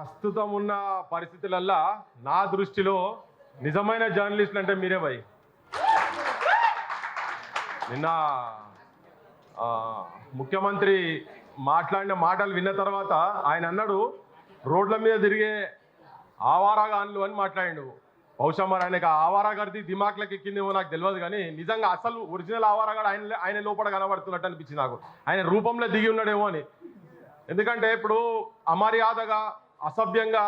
ప్రస్తుతం ఉన్న పరిస్థితులల్లో నా దృష్టిలో నిజమైన జర్నలిస్టులు అంటే మీరే భయ్. నిన్న ముఖ్యమంత్రి మాట్లాడిన మాటలు విన్న తర్వాత ఆయన అన్నాడు రోడ్ల మీద తిరిగే ఆవారాగాన్లు అని మాట్లాడిండు. బహుశా మరి ఆయనకు ఆవారాగారిది దిమాక్లకి ఎక్కిందేమో నాకు తెలియదు, కానీ నిజంగా అసలు ఒరిజినల్ ఆవారాగాడు ఆయన లోపల కనబడుతున్నట్టు అనిపించింది నాకు. ఆయన రూపంలో దిగి ఉన్నాడేమో అని. ఎందుకంటే ఇప్పుడు అమర్యాదగా అసభ్యంగా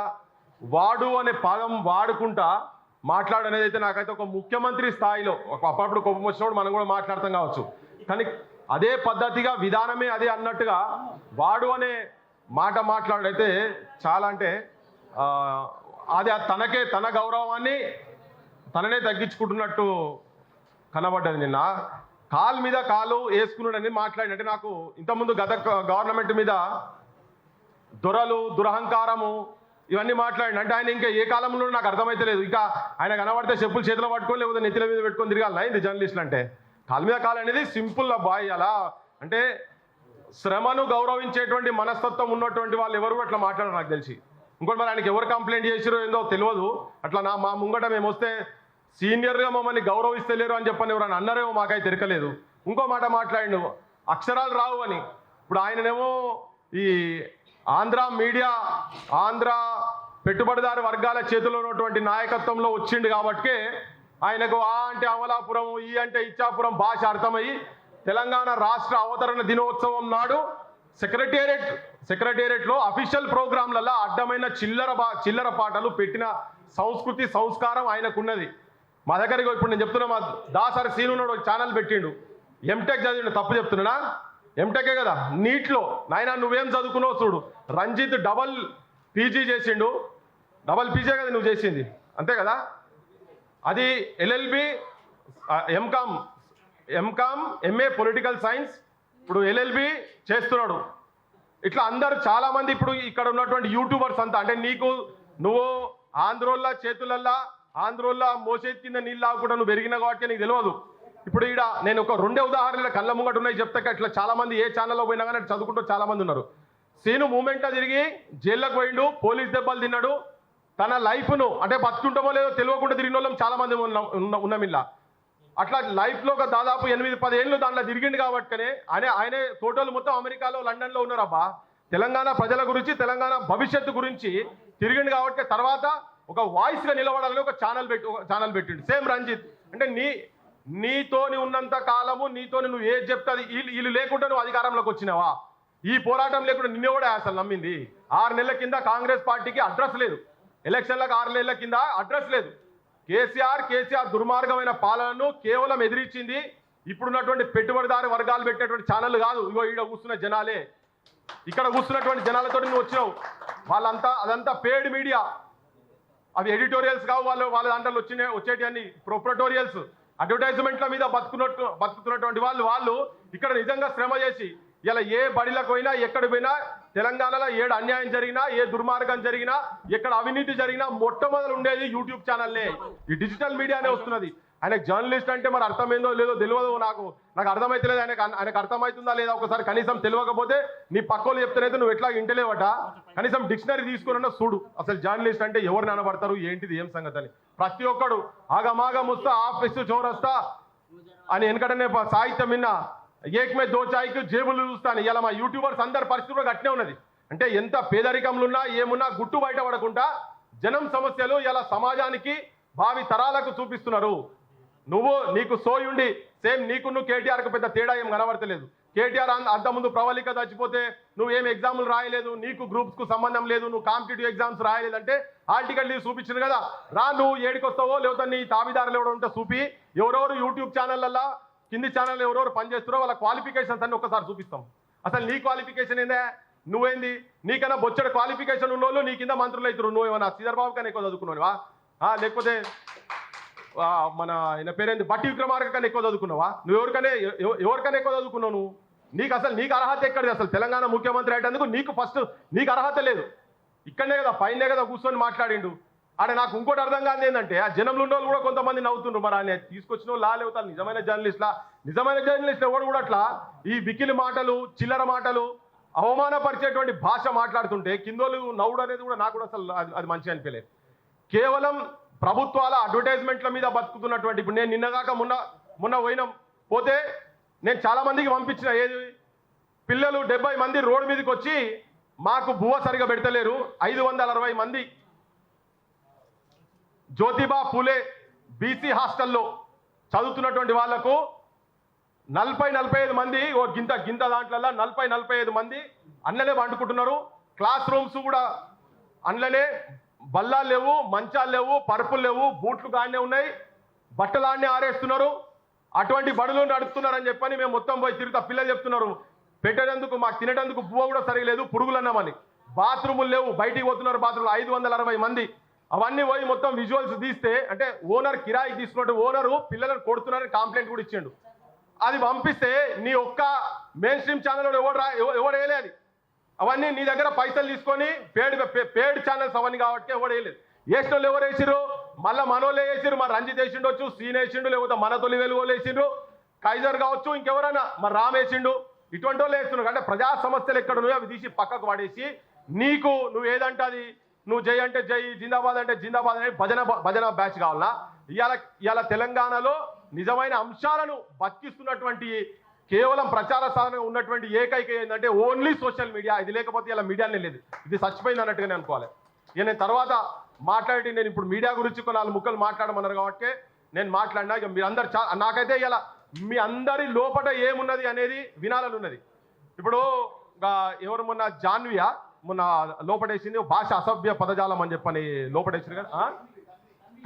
వాడు అనే పదం వాడుకుంటా మాట్లాడనేది అయితే నాకైతే ఒక ముఖ్యమంత్రి స్థాయిలో అప్పుడప్పుడు కోపం వచ్చినప్పుడు మనం కూడా మాట్లాడతాం కావచ్చు, కానీ అదే పద్ధతిగా విధానమే అదే అన్నట్టుగా వాడు అనే మాట మాట్లాడైతే చాలా అంటే అది తనకే తన గౌరవాన్ని తననే తగ్గించుకుంటున్నట్టు కనబడ్డది. నిన్న కాలు మీద కాలు వేసుకున్నాడని మాట్లాడినట్టే నాకు ఇంతకుముందు గత గవర్నమెంట్ మీద దొరలు దురహంకారము ఇవన్నీ మాట్లాడిన అంటే ఆయన ఇంకా ఏ కాలంలో నాకు అర్థమైతే లేదు. ఇంకా ఆయన కనబడితే చెప్పులు చేతిలో పట్టుకొని లేకపోతే నెత్తిల మీద పెట్టుకొని తిరగాలి ఇది జర్నలిస్టులు అంటే. కాలు మీద కాలు అనేది సింపుల్ బాయ్. అలా అంటే శ్రమను గౌరవించేటువంటి మనస్తత్వం ఉన్నటువంటి వాళ్ళు ఎవరు అట్లా మాట్లాడారు నాకు తెలిసి. ఇంకోటి మరి ఆయనకి ఎవరు కంప్లైంట్ చేసిరో ఏందో తెలియదు. అట్లా మా ముంగట మేము వస్తే సీనియర్గా మమ్మల్ని గౌరవిస్తలేరు అని చెప్పని ఎవరైనా అన్నారేమో మాకైతే తెరకలేదు. ఇంకో మాట మాట్లాడిండు అక్షరాలు రావు అని. ఇప్పుడు ఆయననేమో ఈ ఆంధ్ర మీడియా ఆంధ్ర పెట్టుబడిదారు వర్గాల చేతిలో ఉన్నటువంటి నాయకత్వంలో వచ్చిండు కాబట్టి ఆయనకు ఆ అంటే అమలాపురం ఈ అంటే ఇచ్చాపురం భాష అర్థమయ్యి తెలంగాణ రాష్ట్ర అవతరణ దినోత్సవం నాడు సెక్రటేరియట్లో అఫీషియల్ ప్రోగ్రాంలలో అడ్డమైన చిల్లర పాటలు పెట్టిన సంస్కృతి సంస్కారం ఆయనకున్నది. మా దగ్గరికి ఇప్పుడు నేను చెప్తున్నా, మా దాసరి సీనున్నాడు ఒక ఛానల్ పెట్టిండు. ఎంటెక్ చదివిండు, తప్పు చెప్తున్నాడా? ఎంటెకే కదా. నీట్లో నాయన నువ్వేం చదువుకున్నావు చూడు. రంజిత్ డబల్ పీజీ చేసిండు. డబల్ పీజీ కదా నువ్వు చేసింది, అంతే కదా. అది LLB MCom MA political science, ఇప్పుడు ఎల్ఎల్బి చేస్తున్నాడు. ఇట్లా అందరు చాలామంది ఇప్పుడు ఇక్కడ ఉన్నటువంటి యూట్యూబర్స్ అంతా అంటే నువ్వు ఆంధ్రోళ్ళ చేతులల్లా ఆంధ్రోళ్ళ మోసేది కింద నీళ్ళు ఆగకుండా నువ్వు పెరిగిన కాబట్టి నీకు తెలియదు. ఇప్పుడు ఈడ నేను ఒక 2 ఉదాహరణలు కళ్ళ ముంగట ఉన్నాయి చెప్తాక ఇట్లా చాలామంది ఏ ఛానల్లో పోయినా కానీ చదువుకుంటూ చాలామంది ఉన్నారు. సీను మూమెంట్లో తిరిగి జైల్లోకి పోయిండు, పోలీస్ దెబ్బలు తిన్నాడు. తన లైఫ్ను అంటే బతుకుంటామో లేదో తెలియకుండా తిరిగిన వాళ్ళం చాలామంది ఉన్నాం ఇలా. అట్లా లైఫ్లో ఒక దాదాపు 8-10 ఏళ్ళు దాంట్లో తిరిగిండు కాబట్టినే ఆయనే టోటల్ మొత్తం అమెరికాలో లండన్లో ఉన్నారబ్బా. తెలంగాణ ప్రజల గురించి తెలంగాణ భవిష్యత్తు గురించి తిరిగిండు కాబట్టి తర్వాత ఒక వాయిస్గా నిలబడాలని ఒక ఛానల్ పెట్టిండు. సేమ్ రంజిత్ అంటే నీతోని ఉన్నంత కాలము నీతోని నువ్వు ఏది చెప్తే అది వీళ్ళు లేకుండా నువ్వు అధికారంలోకి వచ్చినావా? ఈ పోరాటం లేకుండా నిన్నే కూడా అసలు నమ్మింది. 6 నెలల కింద కాంగ్రెస్ పార్టీకి అడ్రస్ లేదు. ఎలక్షన్లకు 6 నెలల కింద అడ్రస్ లేదు. కేసీఆర్ దుర్మార్గమైన పాలనను కేవలం ఎదిరించింది ఇప్పుడున్నటువంటి పెట్టుబడిదారు వర్గాలు పెట్టేటువంటి ఛానల్ కాదు. ఇగో ఈడ కూర్చున్న జనాలే, ఇక్కడ కూర్చున్నటువంటి జనాలతో నువ్వు వచ్చినావు. అదంతా పెయిడ్ మీడియా. అవి ఎడిటోరియల్స్ కావు. వాళ్ళ దాంట్లో వచ్చేటి అన్ని ప్రొప్రటోరియల్స్ అడ్వర్టైజ్మెంట్ల మీద బతుకుతున్నటువంటి వాళ్ళు ఇక్కడ నిజంగా శ్రమ చేసి ఇలా ఏ బడిలకు పోయినా ఎక్కడికి పోయినా తెలంగాణలో ఏడు అన్యాయం జరిగినా ఏ దుర్మార్గం జరిగినా ఎక్కడ అవినీతి జరిగినా మొట్టమొదలు ఉండేది యూట్యూబ్ ఛానల్లే. ఈ డిజిటల్ మీడియానే వస్తున్నది. ఆయనకు జర్నలిస్ట్ అంటే మరి అర్థమైందో లేదో తెలియదు. నాకు అర్థమైతలేదు. ఆయనకు అర్థమవుతుందా లేదా ఒకసారి కనీసం తెలియకపోతే నీ పక్కోళ్ళు చెప్తేనైతే నువ్వు ఎట్లా ఇంటలేవట. కనీసం డిక్షనరీ తీసుకున్నా చూడు అసలు జర్నలిస్ట్ అంటే ఎవరు నిలబడతారు ఏంటిది ఏం సంగతి అని. ప్రతి ఒక్కడు ఆగమాగం వస్తా ఆఫీసు చోరస్తా అని వెనకటనే సాహిత్యం విన్నా ఏకమే దోచాయికి జేబులు చూస్తాను. ఇలా మా యూట్యూబర్స్ అందరి పరిస్థితి కూడా గట్టినే ఉన్నది. అంటే ఎంత పేదరికంలో ఉన్నా ఏమున్నా గుట్టు బయటపడకుండా జనం సమస్యలు ఇలా సమాజానికి భావి తరాలకు చూపిస్తున్నారు. నీకు సోయుండి సేమ్ నువ్వు కేటీఆర్కు పెద్ద తేడా ఏం కనబడతలేదు. కేటీఆర్ అంతకుముందు ప్రవళిక చచ్చిపోతే నువ్వేం ఎగ్జాములు రాయలేదు, నీకు గ్రూప్స్కు సంబంధం లేదు, నువ్వు కాంపిటేటివ్ ఎగ్జామ్స్ రాయలేదంటే హాల్ టికెట్ నీకు చూపించింది కదా. నువ్వు ఏడికొస్తావో లేకపోతే నీ తాబిదారులు ఎవడో ఉంటే చూపి ఎవరెవరు యూట్యూబ్ ఛానళ్ళల్లో కింది ఛానల్ ఎవరెవరు పనిచేస్తారో వాళ్ళ క్వాలిఫికేషన్స్ అన్ని ఒక్కసారి చూపిస్తాం. అసలు నీ క్వాలిఫికేషన్ ఏందే? నువ్వేంది? నీకన్నా బొచ్చడి క్వాలిఫికేషన్ ఉన్నోళ్ళు నీ కింద మంత్రులు అవుతారు. నువ్వేమన్నా శ్రీధర్బాబు కన్నా ఎక్కువ చదువుకున్నావా? లేకపోతే మన ఆయన పేరేంది బట్టి విక్రమార్క కన్నా ఎక్కువ చదువుకున్నావా? నువ్వు ఎవరికన్నా ఎక్కువ చదువుకున్నావు నువ్వు? నీకు అర్హత ఎక్కడిది? అసలు తెలంగాణ ముఖ్యమంత్రి అయ్యేందుకు నీకు అర్హత లేదు. ఇక్కడనే కదా పైనే కదా కూర్చొని మాట్లాడిండు. నాకు ఇంకోటి అర్థం కాదు ఏంటంటే ఆ జనంలో ఉన్న వాళ్ళు కూడా కొంతమంది నవ్వుతుండ్రు. మరి ఆయన తీసుకొచ్చిన వాళ్ళు లేవుతారు నిజమైన జర్నలిస్ట్ ఎవరు కూడా అట్లా ఈ వికిలి మాటలు చిల్లర మాటలు అవమానపరిచేటువంటి భాష మాట్లాడుతుంటే కిందోళ్ళు నవ్వుడు అనేది కూడా నాకు కూడా అసలు అది మంచిగా అనిపించలేదు. కేవలం ప్రభుత్వాల అడ్వర్టైజ్మెంట్ల మీద బతుకుతున్నటువంటి, ఇప్పుడు నేను నిన్నగాక మొన్న పోతే నేను చాలా మందికి పంపించిన, ఏది పిల్లలు 70 మంది రోడ్డు మీదకి వచ్చి మాకు బువ్వ సరిగా పెడతలేరు, 560 మంది జ్యోతిబా పూలే బీసీ హాస్టల్లో చదువుతున్నటువంటి వాళ్లకు 40-45 మంది గింత దాంట్లో 40-45 మంది అన్నలే వండుకుంటున్నారు. క్లాస్ రూమ్స్ కూడా అన్నలే, బల్లాలు లేవు, మంచాలు లేవు, పరుపులు లేవు, బూట్లు గానే ఉన్నాయి, బట్టలు ఆడనే ఆరేస్తున్నారు. అటువంటి బడులు నడుపుతున్నారని చెప్పని మేము మొత్తం పోయి తిరుగుతా. పిల్లలు చెప్తున్నారు, పెట్టేందుకు మాకు తినేటందుకు బువ్వ కూడా సరిగలేదు, పురుగులు అన్నామని. బాత్రూములు లేవు, బయటికి పోతున్నారు బాత్రూములు 560 మంది. అవన్నీ పోయి మొత్తం విజువల్స్ తీస్తే, అంటే ఓనర్ కిరాయి తీసుకున్నట్టు ఓనరు పిల్లలను కొడుతున్నారని కంప్లైంట్ కూడా ఇచ్చిండు. అది పంపిస్తే నీ ఒక్క మెయిన్ స్ట్రీమ్ ఛానల్ ఎవడు వేయలేదు. అవన్నీ నీ దగ్గర పైసలు తీసుకొని పేడ్ ఛానల్స్ అవన్నీ కాబట్టి ఎవడు వేయలేదు. వేసిన వాళ్ళు ఎవరు వేసిరు? మళ్ళీ మనోళ్ళే వేసిరు. మరి రంజిత్ వేసిండొచ్చు, సీన్ వేసిండు, లేకపోతే మన తొలి వెలుగులు వేసిండ్రు, కైజర్ కావచ్చు, ఇంకెవరైనా మరి రామ్ వేసిండు. ఇటువంటి వాళ్ళు వేస్తున్నారు. అంటే ప్రజా సమస్యలు ఎక్కడ ఉన్నాయో అవి తీసి పక్కకు పడేసి నీకు నువ్వు ఏదంటే అది, నువ్వు జై అంటే జై, జిందాబాద్ అంటే జిందాబాద్ అనే భజన బ్యాచ్ కావాలా? ఇవాళ తెలంగాణలో నిజమైన అంశాలను బతికిస్తున్నటువంటి కేవలం ప్రచార సాధన ఉన్నటువంటి ఏకైక ఏంటంటే ఓన్లీ సోషల్ మీడియా. ఇది లేకపోతే ఇలా మీడియానే లేదు, ఇది చచ్చిపోయింది అన్నట్టుగానే అనుకోవాలి. ఇక నేను తర్వాత మాట్లాడి, నేను ఇప్పుడు మీడియా గురించి కొన్ని 4 ముక్కలు మాట్లాడమన్నారు కాబట్టి నేను మాట్లాడినా. ఇక మీరందరూ నాకైతే ఇలా మీ అందరి లోపల ఏమున్నది అనేది వినాలని ఉన్నది. ఇప్పుడు ఎవరు మొన్న జాన్వియా మొన్న లోపడేసింది, భాష అసభ్య పదజాలం అని చెప్పని లోపడేసింది కదా,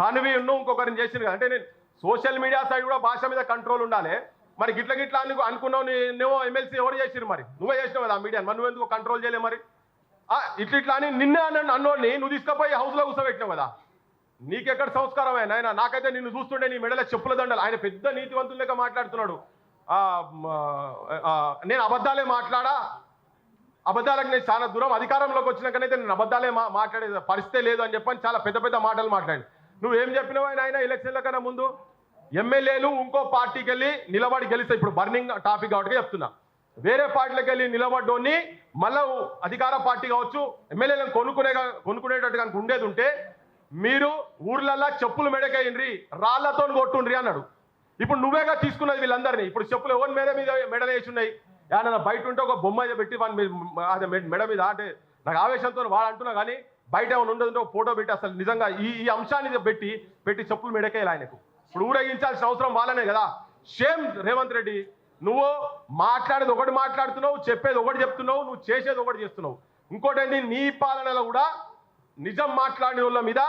తనువి ఇంకొకరిని చేసింది కదా. అంటే నేను సోషల్ మీడియా సైడ్ కూడా భాష మీద కంట్రోల్ ఉండాలి. మరి గిట్ల అనుకున్నావు, నువ్వు ఎమ్మెల్సీ ఎవరు చేసిరు? మరి నువ్వే చేసినావు కదా మీడియా, మరి నువ్వెందుకు కంట్రోల్ చేయలే? మరి ఇట్లా అని నిన్నే అన్నోడిని నువ్వు తీసుకుపోయి హౌస్లో కూర్చోబెట్టినావు కదా. నీకెక్కడ సంస్కారం ఆయన? నాకైతే నిన్ను చూస్తుండే నీ మెడల చెప్పుల దండలు. ఆయన పెద్ద నీతివంతుల లెక్క మాట్లాడుతున్నాడు. నేను అబద్ధాలే అబద్ధాలకు నేను చాలా దూరం, అధికారంలోకి వచ్చినాకనైతే నేను అబద్ధాలే మాట్లాడే పరిస్థితే లేదు అని చెప్పని చాలా పెద్ద మాటలు మాట్లాడి. నువ్వేం చెప్పినావు? ఆయన ఎలక్షన్ల కన్నా ముందు ఎమ్మెల్యేలు ఇంకో పార్టీకి వెళ్ళి నిలబడి గెలిస్తే, ఇప్పుడు బర్నింగ్ టాపిక్ కాబట్టి చెప్తున్నా, వేరే పార్టీలకు వెళ్ళి నిలబడ్డోని మళ్ళా అధికార పార్టీ కావచ్చు ఎమ్మెల్యేలను కొనుక్కునేటట్టు కనుక ఉండేది ఉంటే మీరు ఊర్లల్లా చెప్పులు మెడకేయండి, రాళ్లతో కొట్టుండ్రి అన్నాడు. ఇప్పుడు నువ్వేగా తీసుకున్నది వీళ్ళందరినీ. ఇప్పుడు చెప్పులు ఎవరి మీద మెడలు వేసి ఉన్నాయి? ఏమన్నా బయట ఉంటే ఒక బొమ్మ పెట్టి అదే మెడ మీద, అంటే నాకు ఆవేశంతో వాడు అంటున్నా కానీ బయట ఏమైనా ఉండదు ఒక ఫోటో పెట్టి అసలు నిజంగా ఈ అంశాన్ని పెట్టి చెప్పులు మెడకేయాలి ఆయనకు. ఇప్పుడు ఊరేగించాల్సిన అవసరం వాళ్ళనే కదా. షేమ్ రేవంత్ రెడ్డి, నువ్వు మాట్లాడేది ఒకటి మాట్లాడుతున్నావు, చెప్పేది ఒకటి చెప్తున్నావు, నువ్వు చేసేది ఒకటి చేస్తున్నావు. ఇంకోటి ఏంటి, నీ పాలనలో కూడా నిజం మాట్లాడిన వాళ్ళ మీద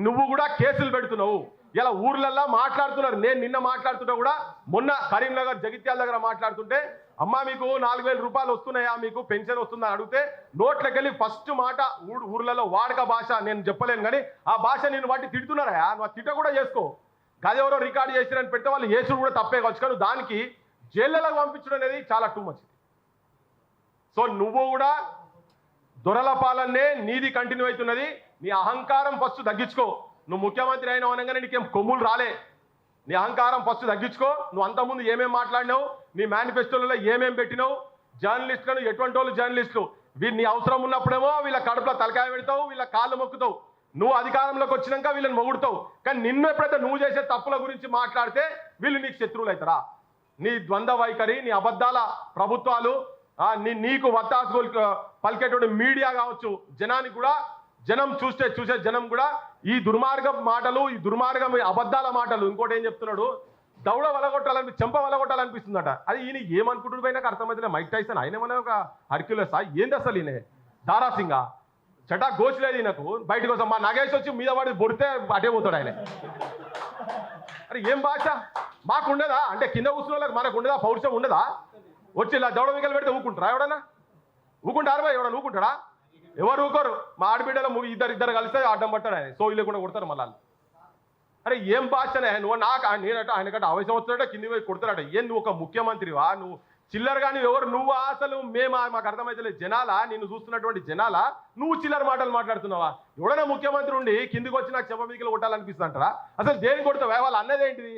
నువ్వు కూడా కేసులు పెడుతున్నావు. ఇలా ఊర్లల్లో మాట్లాడుతున్నారు. నేను నిన్న మాట్లాడుతుంటే కూడా, మొన్న కరీంనగర్ జగిత్యాల దగ్గర మాట్లాడుతుంటే, అమ్మా మీకు 4000 రూపాయలు వస్తున్నాయా, మీకు పెన్షన్ వస్తుందా అడిగితే నోట్లకెళ్ళి ఫస్ట్ మాట ఊర్లలో వాడక భాష, నేను చెప్పలేను కానీ ఆ భాష నేను వాటి తిడుతున్నారా? నువ్వు తిట్ట కూడా చేసుకో. గదెవరో రికార్డు చేసిరని పెడితే వాళ్ళు చేసుడు కూడా తప్పే కావచ్చు, కానీ దానికి జైళ్ళకు పంపించడం అనేది చాలా టూ మచ్. సో నువ్వు కూడా దొరల పాలనే నీది కంటిన్యూ అవుతున్నది. నీ అహంకారం ఫస్ట్ తగ్గించుకో. నువ్వు ముఖ్యమంత్రి అయినావు అనగానే నీకేం కొమ్ములు రాలే. నీ అహంకారం ఫస్ట్ తగ్గించుకో. నువ్వు అంతకుముందు ఏమేమి మాట్లాడినావు, నీ మేనిఫెస్టోలలో ఏమేమి పెట్టినావు, జర్నలిస్టులను ఎటువంటి వాళ్ళు జర్నలిస్టులు వీరిని అవసరం ఉన్నప్పుడేమో వీళ్ళ కడుపులో తలకాయ పెడతావు, వీళ్ళ కాళ్ళు మొక్కుతావు. నువ్వు అధికారంలోకి వచ్చినాక వీళ్ళని మొగుడుతావు. కానీ నిన్ను ఎప్పుడైతే నువ్వు చేసే తప్పుల గురించి మాట్లాడితే వీళ్ళు నీకు శత్రువులు అవుతారా? నీ ద్వంద్వ వైఖరి, నీ అబద్ధాల ప్రభుత్వాలు, నీకు వత్తాసు పలికేటువంటి మీడియా కావచ్చు, జనానికి కూడా జనం చూసే జనం కూడా ఈ దుర్మార్గ మాటలు, ఈ దుర్మార్గం అబద్ధాల మాటలు. ఇంకోటి ఏం చెప్తున్నాడు, దౌడ చెంప వలగొట్టాలనిపిస్తుందట. అది ఈయన ఏమనుకుంటుడు పోయినాక అర్థమైతే మైక్ టైసన్ ఆయన ఏమన్నా ఒక హర్క్యులసా ఏంది అసలు? ఈయన దారాసింగా చటా గోచలేదు ఈయనకు. బయటకు వస్తాం మా నగేష్ వచ్చి మీద పడి బొడితే అటే పోతాడు ఆయన. అరే ఏం భాష మాకుండదా? అంటే కింద కూర్చున్న వాళ్ళకి మనకు ఉండదా? పౌరుషం ఉండదా? వచ్చి ఇలా దౌడ మిగలు పెడితే ఊకుంటారా? ఎవడన్నా ఊకుంటారు బా? ఎవడన్నా ఊకుంటాడా? ఎవరు ఊకోరు. మా ఆడబిడ్డల ఇద్దరు కలిస్తే అడ్డం పట్టాడు ఆయన. సో వీళ్ళు కూడా కొడతారు మళ్ళీ. అరే ఏం భాషనే నువ్వు? నేనట ఆయనకంటే ఆవేశం వస్తాడట, కింది పోయి కొడతాడట. ఏం నువ్వు ఒక ముఖ్యమంత్రివా? నువ్వు చిల్లర కానీ ఎవరు నువ్వు? అసలు మాకు అర్థమైతే జనాలా, నిన్ను చూస్తున్నటువంటి జనాలా నువ్వు చిల్లర మాటలు మాట్లాడుతున్నావా? ఎవడైనా ముఖ్యమంత్రి ఉండి కిందికి వచ్చి నాకు చెంప మీదకి కొట్టాలనిపిస్తుంటారా? అసలు దేని కొడతావా? వాళ్ళు అన్నది ఏంటిది,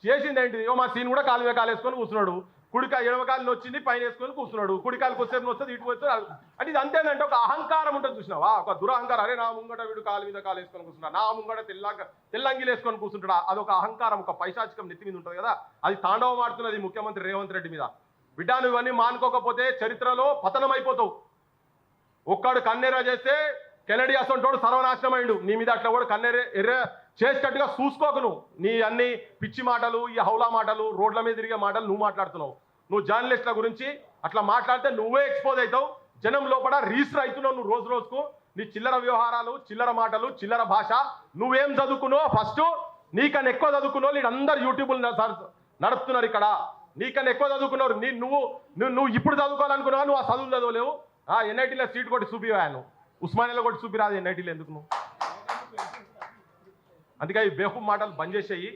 చేసింది ఏంటిది? మా సీన్ కూడా కాలువేసుకొని కూర్చున్నాడు. కుడికాయ ఎడమకాయలు వచ్చింది పైన వేసుకొని కూర్చున్నాడు, కుడికాయలు కొద్దిసేపు వస్తుంది ఇటు వస్తుంది. అంటే ఇది అంతేనంటే ఒక అహంకారం ఉంటుంది చూసినావా, ఒక దురహంకారం. అరే నా ముంగట వీడు కాలు మీద కాలు వేసుకొని కూర్చున్నాడు, నా ముంగట తెల్లంగిలు వేసుకొని కూర్చుంటాడు. అదొక అహంకారం, ఒక పైశాచికం నెత్తి మీద ఉంటుంది కదా, అది తాండవం ఆడుతున్నది ముఖ్యమంత్రి రేవంత్ రెడ్డి మీద. బిడ్డ నువ్వు ఇవన్నీ మానుకోకపోతే చరిత్రలో పతనం అయిపోతావు. ఒక్కడు కన్నెర చేస్తే కెనడీ అసంటోడు సర్వనాశనం అయ్యిండు. నీ మీద అట్లా కూడా కన్నెర ఎర్ర చేసేటట్టుగా చూసుకోకు. నువ్వు నీ అన్ని పిచ్చి మాటలు, ఈ హౌలా మాటలు, రోడ్ల మీద తిరిగే మాటలు నువ్వు మాట్లాడుతున్నావు. నువ్వు జర్నలిస్టుల గురించి అట్లా మాట్లాడితే నువ్వే ఎక్స్పోజ్ అవుతావు. జనం లోపల రీసర్ అవుతున్నావు నువ్వు రోజు రోజుకు. నీ చిల్లర వ్యవహారాలు, చిల్లర మాటలు, చిల్లర భాష. నువ్వేం చదువుకున్నావు? ఫస్ట్ నీకన్నా ఎక్కువ చదువుకున్నావు వీళ్ళందరూ యూట్యూబ్లు నడుపుతున్నారు ఇక్కడ. నీకన్నా ఎక్కువ చదువుకున్నారు. నువ్వు ఇప్పుడు చదువుకోవాలనుకున్నావు, నువ్వు ఆ చదువులు చదవలేవు. ఎన్ఐటీలో సీట్ కొట్టి చూపివా, నువ్వు ఉస్మానియాలో కొట్టి చూపిరాదు ఎన్ఐటీలో ఎందుకు నువ్వు? అందుకే ఈ బేహూబ్ మాటలు బంద్ చేసేయి,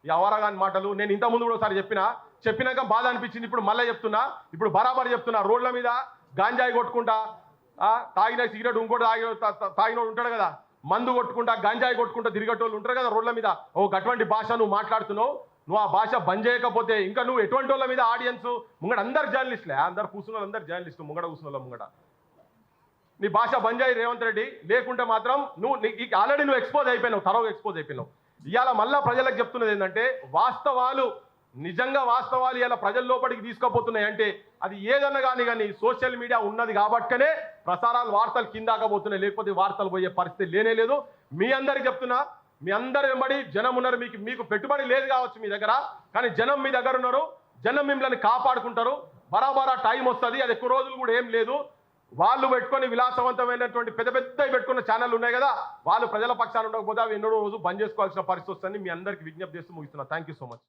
ఈ అవరాగాని మాటలు. నేను ఇంతకుముందు కూడా ఒకసారి చెప్పినాక బాధ అనిపించింది, ఇప్పుడు మళ్ళీ చెప్తున్నా. ఇప్పుడు బరాబర్ చెప్తున్నా. రోడ్ల మీద గాంజాయి కొట్టుకుంటా, తాగిన సిగరెట్ ఇంకోటి తాగినోడు ఉంటాడు కదా, మందు కొట్టుకుంటా గంజాయి కొట్టుకుంటా తిరిగేటోళ్ళు ఉంటారు కదా రోడ్ల మీద. అటువంటి భాష నువ్వు మాట్లాడుతున్నావు. నువ్వు ఆ భాష బంద్ చేయకపోతే ఇంకా నువ్వు ఎటువంటి వాళ్ళ మీద ఆడియన్స్ ముంగడ అందరు జర్నలిస్టులే, అందరు కూర్చున్న అందరు జర్నలిస్టు ముంగడ కూర్చున్న ముంగడ. నీ భాష బంద్ చేయి రేవంత్ రెడ్డి, లేకుంటే మాత్రం ఆల్రెడీ నువ్వు ఎక్స్పోజ్ అయిపోయినావు, తరవుగా ఎక్స్పోజ్ అయిపోయినావు. ఇవాళ మళ్ళా ప్రజలకు చెప్తున్నది ఏంటంటే వాస్తవాలు, నిజంగా వాస్తవాలు ఇలా ప్రజల లోపలికి తీసుకుపోతున్నాయి. అంటే అది ఏదన్నా కానీ సోషల్ మీడియా ఉన్నది కాబట్టినే ప్రసారాలు, వార్తలు కిందాకపోతున్నాయి, లేకపోతే వార్తలు పోయే పరిస్థితి లేనే లేదు. మీ అందరికి చెప్తున్నా, మీ అందరు వెంబడి జనం ఉన్నారు. మీకు పెట్టుబడి లేదు కావచ్చు మీ దగ్గర, కానీ జనం మీ దగ్గర ఉన్నారు. జనం మిమ్మల్ని కాపాడుకుంటారు. బరాబరా టైం వస్తుంది, అది ఎక్కువ రోజులు కూడా ఏం లేదు. వాళ్ళు పెట్టుకొని విలాసవంతమైనటువంటి పెద్ద పెట్టుకున్న ఛానల్ ఉన్నాయి కదా, వాళ్ళు ప్రజల పక్షాన ఉండకపోతే అవి ఎన్నో రోజు బంద్ చేసుకోవాల్సిన పరిస్థితి వస్తుందని మీ అందరికీ విజ్ఞప్తి చేస్తూ ముగిస్తున్నా. Thank you so much.